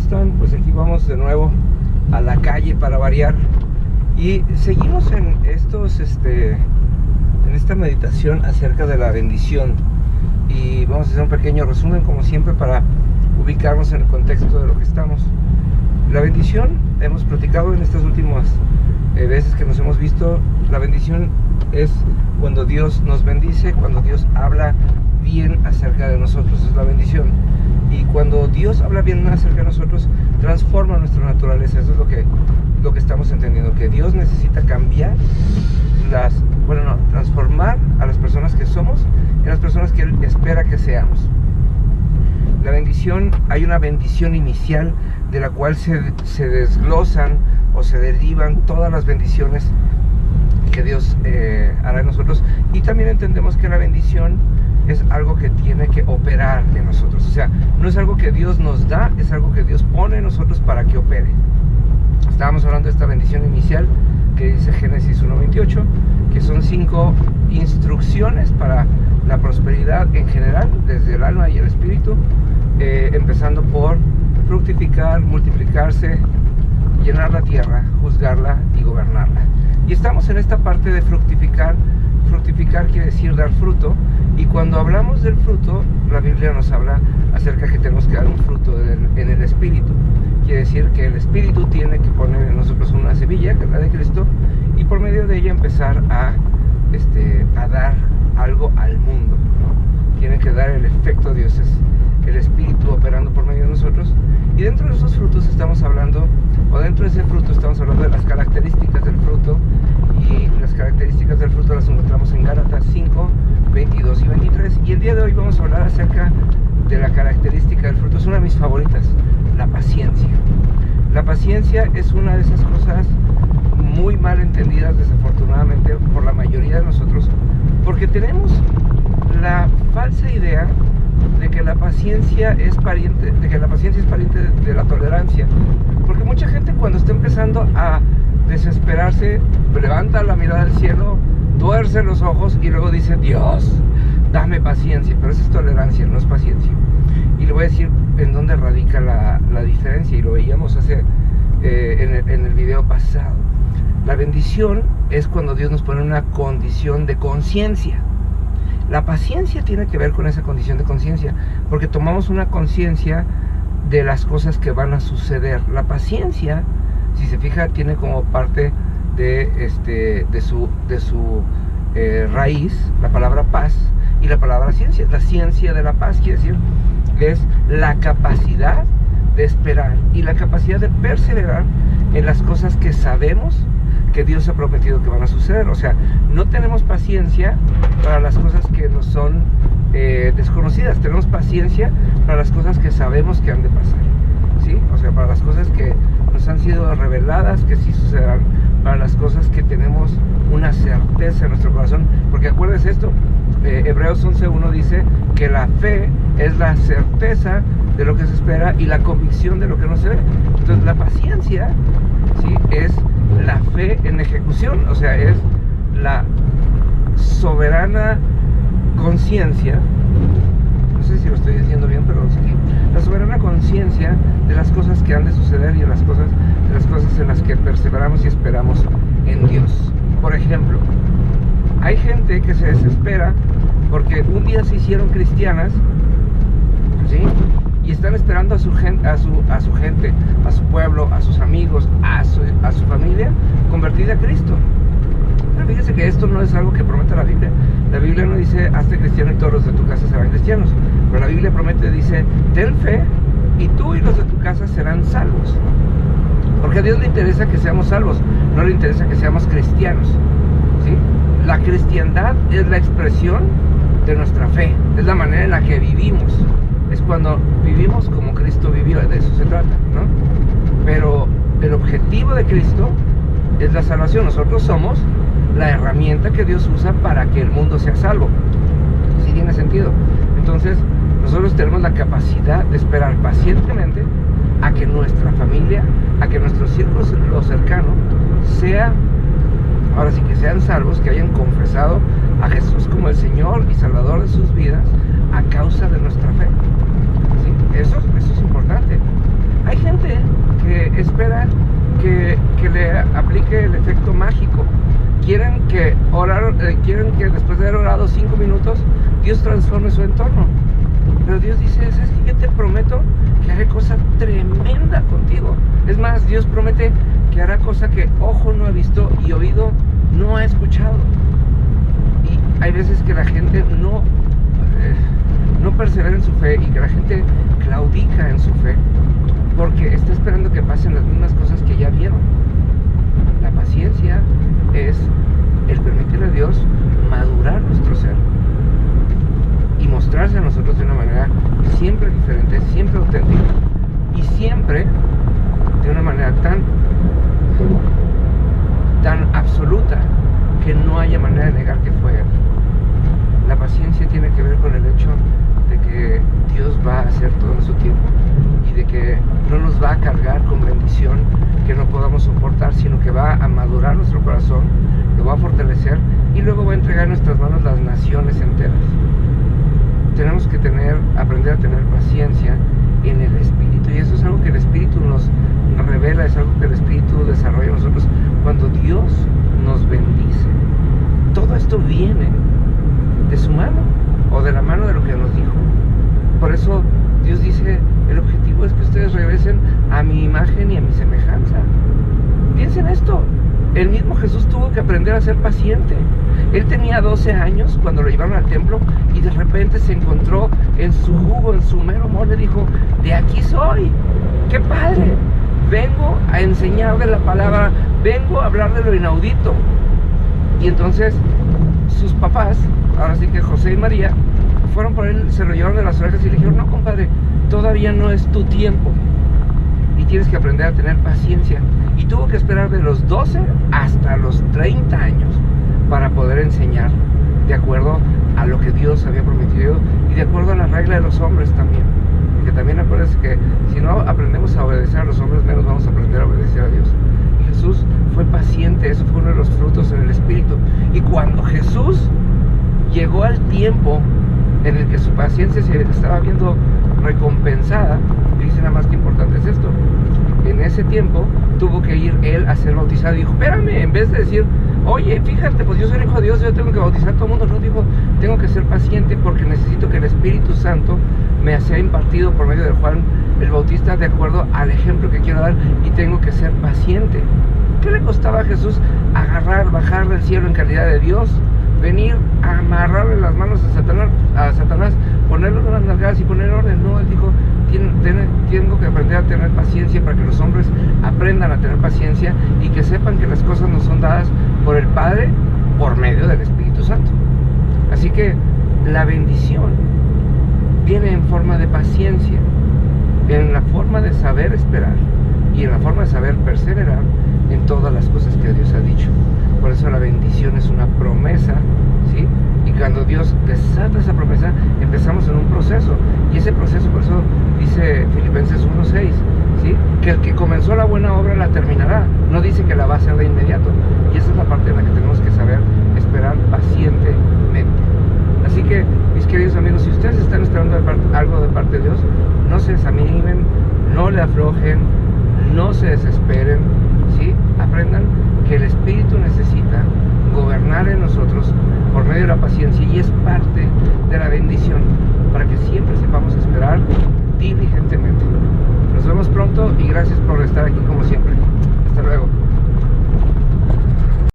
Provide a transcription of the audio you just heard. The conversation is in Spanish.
están? Pues aquí vamos de nuevo a la calle para variar. Y seguimos en esta meditación acerca de la bendición. Y vamos a hacer un pequeño resumen, como siempre, para ubicarnos en el contexto de lo que estamos. La bendición, hemos platicado en estas últimas veces que nos hemos visto, la bendición es cuando Dios nos bendice, cuando Dios habla bien acerca de nosotros, es la bendición. Y cuando Dios habla bien acerca de nosotros, transforma nuestra naturaleza. Eso es lo que estamos entendiendo, que Dios necesita cambiar transformar a las personas que somos en las personas que Él espera que seamos. La bendición, hay una bendición inicial de la cual se desglosan o se derivan todas las bendiciones que Dios hará en nosotros. Y también entendemos que la bendición es algo que tiene que operar en nosotros. O sea, no es algo que Dios nos da, es algo que Dios pone en nosotros para que opere. Estábamos hablando de esta bendición inicial que dice Génesis 1:28, que son 5 instrucciones para la prosperidad en general, desde el alma y el espíritu, empezando por fructificar, multiplicarse, llenar la tierra, juzgarla y gobernarla. Y estamos en esta parte de fructificar. Fructificar quiere decir dar fruto, y cuando hablamos del fruto, la Biblia nos habla acerca que tenemos que dar un fruto en el espíritu. Quiere decir que el espíritu tiene que poner en nosotros una semilla, que es la de Cristo, y por medio de ella empezar a dar algo al mundo, ¿no? Tiene que dar el efecto de Dios, es el espíritu operando por medio de nosotros. Y dentro de esos frutos estamos hablando, o dentro de ese fruto estamos hablando de las características del fruto, y las características del fruto las encontramos en Gálatas 5, 22 y 23. Y el día de hoy vamos a hablar acerca de la característica del fruto. Es una de mis favoritas, la paciencia. La paciencia es una de esas cosas muy mal entendidas, desafortunadamente, por la mayoría de nosotros, porque tenemos la falsa idea de que la paciencia es pariente de la tolerancia. Porque mucha gente, cuando está empezando a desesperarse, levanta la mirada al cielo, tuerce los ojos y luego dice: Dios, dame paciencia. Pero eso es tolerancia, no es paciencia. Y le voy a decir en dónde radica la diferencia, y lo veíamos en el video pasado. La bendición es cuando Dios nos pone una condición de conciencia. La paciencia tiene que ver con esa condición de conciencia, porque tomamos una conciencia de las cosas que van a suceder. La paciencia, si se fija, tiene como parte de su raíz la palabra paz y la palabra ciencia. La ciencia de la paz quiere decir, es la capacidad de esperar y la capacidad de perseverar en las cosas que sabemos que Dios ha prometido que van a suceder. O sea, no tenemos paciencia para las cosas que nos son desconocidas. Tenemos paciencia para las cosas que sabemos que han de pasar, ¿sí? O sea, para las cosas que nos han sido reveladas, que sí sucederán, para las cosas que tenemos una certeza en nuestro corazón. Porque acuérdense esto, Hebreos 11:1 dice que la fe es la certeza de lo que se espera y la convicción de lo que no se ve. Entonces la paciencia, ¿sí?, es la fe en ejecución. O sea, es la soberana conciencia, no sé si lo estoy diciendo bien, pero sí, la soberana conciencia de las cosas que han de suceder y de las cosas en las que perseveramos y esperamos en Dios. Por ejemplo, hay gente que se desespera porque un día se hicieron cristianas, ¿sí?, y están esperando a su gente, a su pueblo, a sus amigos, a su familia convertida a Cristo. Pero fíjese que esto no es algo que promete la Biblia. La Biblia no dice: hazte cristiano y todos los de tu casa serán cristianos. Pero la Biblia promete, dice: ten fe y tú y los de tu casa serán salvos. Porque a Dios le interesa que seamos salvos, no le interesa que seamos cristianos, ¿sí? La cristiandad es la expresión de nuestra fe, es la manera en la que vivimos. Es cuando vivimos como Cristo vivió, de eso se trata, ¿no? Pero el objetivo de Cristo es la salvación. Nosotros somos la herramienta que Dios usa para que el mundo sea salvo. ¿Sí tiene sentido? Entonces, nosotros tenemos la capacidad de esperar pacientemente a que nuestra familia, a que nuestro círculo cercano sea, ahora sí, que sean salvos, que hayan confesado a Jesús como el Señor y Salvador de sus vidas a causa de nuestra fe. ¿Sí? Eso es importante. Hay gente que espera que le aplique el efecto mágico. Quieren que después de haber orado 5 minutos, Dios transforme su entorno. Pero Dios dice, ¿sabes qué? Yo te prometo que haré cosa tremenda contigo. Es más, Dios promete que hará cosa que ojo no ha visto y oído no ha escuchado. Y hay veces que la gente no persevera en su fe y que la gente claudica en su fe porque está esperando que pasen las mismas cosas que ya vieron. La paciencia es el permitirle a Dios madurar nuestro ser y mostrarse a nosotros de una manera siempre diferente, siempre auténtica y siempre de una manera tan absoluta que no haya manera de negar que fue Él. La paciencia tiene que ver con el hecho de que Dios va a hacer todo en su tiempo y de que no nos va a cargar con bendición que no podamos soportar, sino que va a madurar nuestro corazón, lo va a fortalecer y luego va a entregar en nuestras manos las naciones enteras. Tenemos que aprender a tener paciencia en el Espíritu, y eso es algo que el Espíritu nos revela, es algo que el Espíritu desarrolla en nosotros cuando Dios nos bendice. Todo esto viene de su mano o de la mano de lo que nos dijo. Por eso Dios dice, el objetivo es que ustedes regresen a mi imagen y a mi semejanza. Piensen esto, el mismo Jesús tuvo que aprender a ser paciente. Él tenía 12 años cuando lo llevaron al templo y de repente se encontró en su jugo, en su mero mole, dijo, de aquí soy, qué padre, vengo a enseñar de la palabra, vengo a hablar de lo inaudito. Y entonces sus papás, ahora sí que José y María, fueron por él, se lo llevaron de las orejas y le dijeron, no compadre, todavía no es tu tiempo y tienes que aprender a tener paciencia. Y tuvo que esperar de los 12 hasta los 30 años para poder enseñar de acuerdo a lo que Dios había prometido y de acuerdo a la regla de los hombres también. Porque también acuérdense que si no aprendemos a obedecer a los hombres, menos vamos a aprender a obedecer a Dios. Y Jesús fue paciente, eso fue uno de los frutos en el Espíritu. Y cuando Jesús llegó al tiempo en el que su paciencia se estaba viendo recompensada, dice nada más que importante es esto, en ese tiempo tuvo que ir él a ser bautizado y dijo, espérame, en vez de decir, oye, fíjate, pues yo soy el Hijo de Dios, yo tengo que bautizar a todo el mundo, no, dijo, tengo que ser paciente porque necesito que el Espíritu Santo me sea impartido por medio de Juan el Bautista de acuerdo al ejemplo que quiero dar y tengo que ser paciente. ¿Qué le costaba a Jesús bajar del cielo en calidad de Dios, venir a amarrarle las manos a Satanás, ponerle unas nalgadas y poner orden? No, él dijo, tengo que aprender a tener paciencia para que los hombres aprendan a tener paciencia y que sepan que las cosas nos son dadas por el Padre por medio del Espíritu Santo. Así que la bendición viene en forma de paciencia, en la forma de saber esperar y en la forma de saber perseverar en todas las cosas que Dios ha dicho. Por eso la bendición es una promesa, ¿sí? Y cuando Dios desata esa promesa, empezamos en un proceso. Y ese proceso, por eso dice Filipenses 1:6, ¿sí? Que el que comenzó la buena obra la terminará. No dice que la va a hacer de inmediato. Y esa es la parte en la que tenemos que saber esperar pacientemente. Así que, mis queridos amigos, si ustedes están esperando algo de parte de Dios, no se desanimen, no le aflojen, no se desesperen, ¿sí? Aprendan que el Espíritu necesita gobernar en nosotros por medio de la paciencia y es parte de la bendición para que siempre sepamos esperar diligentemente. Nos vemos pronto y gracias por estar aquí como siempre. Hasta luego.